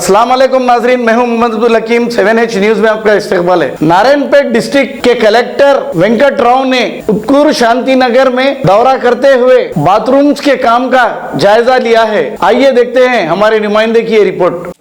अस्सलाम वालेकुम नाजरीन, मैं हूं मोहम्मद अब्दुल हकीम। 7H न्यूज में आपका इस्तकबाल है। नारायणपेट डिस्ट्रिक्ट के कलेक्टर वेंकट राव ने उत्कूर शांतिनगर में दौरा करते हुए बाथरूम्स के काम का जायजा लिया है। आइए देखते हैं हमारे नुमाइंदे की ये रिपोर्ट।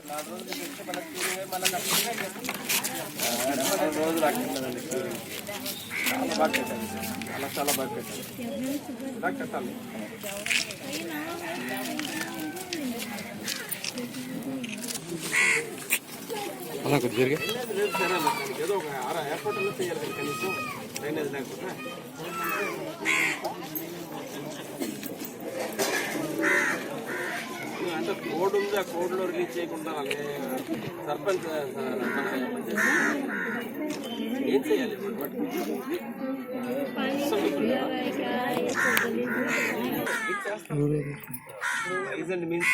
కోడ్ ఉంది, ఆ కోడ్లో రిలీజ్ చేయకుండా సర్పంచ్ ఏం చేయాలి? మీన్స్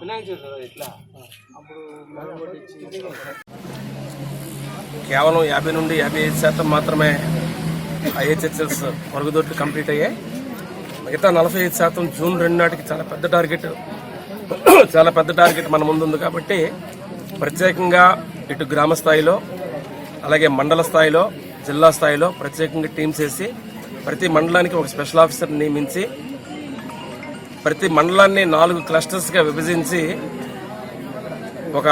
వినాయక చవితి ఇట్లా కేవలం 50 నుండి 55% మాత్రమే IHHS మరుగుదొడ్లు కంప్లీట్ అయ్యాయి. మిగతా 45% జూన్ 2 నాటికి చాలా పెద్ద టార్గెట్ మన ముందుంది. కాబట్టి ప్రత్యేకంగా ఇటు గ్రామ స్థాయిలో అలాగే మండల స్థాయిలో జిల్లా స్థాయిలో ప్రత్యేకంగా టీమ్స్ వేసి ప్రతి మండలానికి ఒక స్పెషల్ ఆఫీసర్ నియమించి ప్రతి మండలాన్ని 4 క్లస్టర్స్గా విభజించి ఒక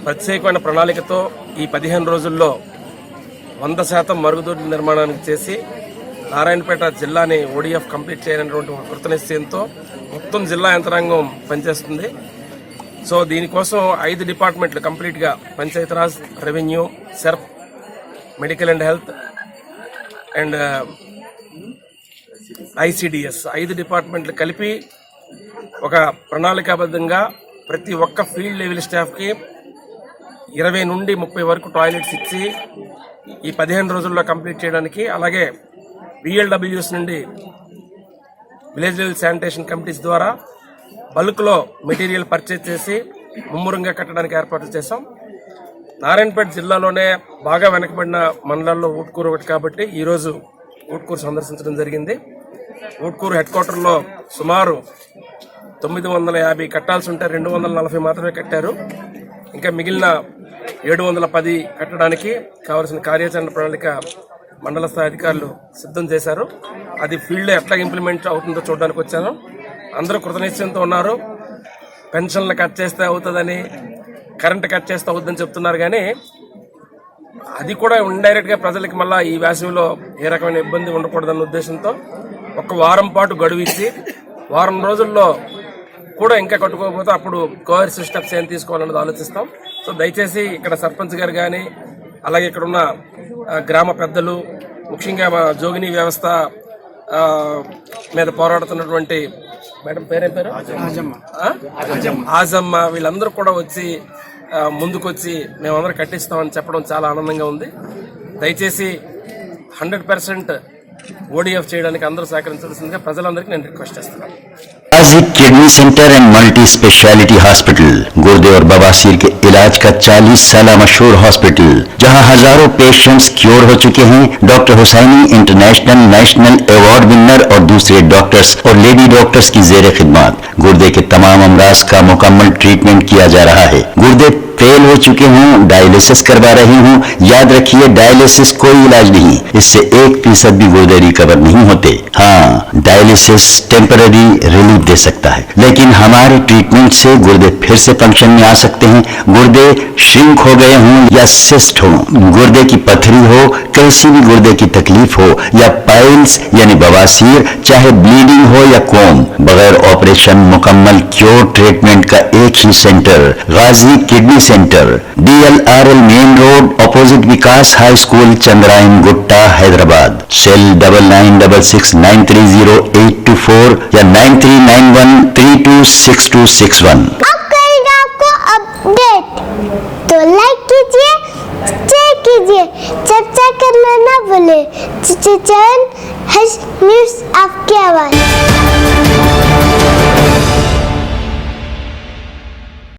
ప్రత్యేకమైన ప్రణాళికతో ఈ 15 రోజుల్లో 100% మరుగుదొడ్ల నిర్మాణానికి చేసి నారాయణపేట జిల్లాని ODF కంప్లీట్ చేయాలనేటువంటి ఒక కృతనిశ్చయంతో మొత్తం జిల్లా యంత్రాంగం పనిచేస్తుంది. సో దీనికోసం 5 డిపార్ట్మెంట్లు కంప్లీట్గా Panchayati Raj, revenue, SERP, medical and health and ICDS 5 డిపార్ట్మెంట్లు కలిపి ఒక ప్రణాళికాబద్ధంగా ప్రతి ఒక్క ఫీల్డ్ లెవెల్ స్టాఫ్కి 20 నుండి 30 వరకు టాయిలెట్స్ ఇచ్చి ఈ 15 రోజుల్లో కంప్లీట్ చేయడానికి, అలాగే VLWS నుండి విలేజ్ లెవెల్ శానిటేషన్ కమిటీస్ ద్వారా బల్క్లో మెటీరియల్ పర్చేజ్ చేసి ముమ్మరంగా కట్టడానికి ఏర్పాట్లు చేశాం. నారాయణపేట జిల్లాలోనే బాగా వెనకబడిన మండలాల్లో ఊట్కూరు ఒకటి కాబట్టి ఈరోజు ఊట్కూరు సందర్శించడం జరిగింది. ఊట్కూరు హెడ్ క్వార్టర్లో సుమారు 950 కట్టాల్సి ఉంటే 240 మాత్రమే కట్టారు. ఇంకా మిగిలిన 710 కట్టడానికి కావలసిన కార్యాచరణ ప్రణాళిక మండల స్థాయి అధికారులు సిద్ధం చేశారు. అది ఫీల్డ్లో ఎట్లా ఇంప్లిమెంట్ అవుతుందో చూడడానికి వచ్చాను. అందరూ కృతనిశ్చయంతో ఉన్నారు. పెన్షన్లు కట్ చేస్తే అవుతుందని, కరెంట్ కట్ చేస్తే అవుతుందని చెప్తున్నారు. కానీ అది కూడా ఇండైరెక్ట్గా ప్రజలకి మళ్ళీ ఈ వేసవిలో ఏ రకమైన ఇబ్బంది ఉండకూడదన్న ఉద్దేశంతో ఒక వారం పాటు గడువు ఇచ్చి వారం రోజుల్లో కూడా ఇంకా కట్టుకోకపోతే అప్పుడు కోర్సివ్ స్టెప్స్ ఏం తీసుకోవాలన్నది ఆలోచిస్తాం. సో దయచేసి ఇక్కడ సర్పంచ్ గారు కానీ అలాగే ఇక్కడ ఉన్న గ్రామ పెద్దలు, ముఖ్యంగా మా జోగిని వ్యవస్థ మీద పోరాడుతున్నటువంటి మేడం పేరేం పేరు ఆజమ్మ, వీళ్ళందరూ కూడా వచ్చి ముందుకొచ్చి మేమందరం కట్టిస్తామని చెప్పడం చాలా ఆనందంగా ఉంది. దయచేసి 100% ODF చేయడానికి అందరూ సహకరించాల్సిందిగా ప్రజలందరికీ నేను రిక్వెస్ట్ చేస్తున్నాను. Kidney centre and multi speciality hospital गुर्दे और बवासीर के इलाज का 40 साल मशहूर हॉस्पिटल, जहां हजारों पेशेंट्स क्योर हो चुके हैं। Doctor Husaini international national award winner और दूसरे डॉक्टर्स और लेडी डॉक्टर्स की जेर खिदमत गुर्दे के तमाम अमराज का मुकम्मल ट्रीटमेंट किया जा रहा है। गुर्दे फेल हो चुके हों, डायलिसिस करवा रही हूँ, याद रखिए डायलिसिस कोई इलाज नहीं, इससे 1% भी गुर्दे रिकवर नहीं होते। हाँ, डायलिसिस टेम्पररी रिलीफ दे सकता है, लेकिन हमारे ट्रीटमेंट से गुर्दे फिर से फंक्शन में आ सकते हैं। गुर्दे श्रिंक हो गए हों या सिस्ट हो, गुर्दे की पथरी हो, कैसी भी गुर्दे की तकलीफ हो या पाइल्स यानी बवासीर, चाहे ब्लीडिंग हो या कोम, बगैर ऑपरेशन मुकम्मल क्योर ट्रीटमेंट का एक ही centre Ghazi kidney centre, DLRL main road opposite Vikas high school, Chandrayangutta, Hyderabad. Cell 9966930824 या 9391326261। अब करेगा आपको अपडेट, तो लाइक कीजिए, शेयर कीजिए, चर्चा करना ना भूले। चैनल न्यूज़ आपकी आवाज़।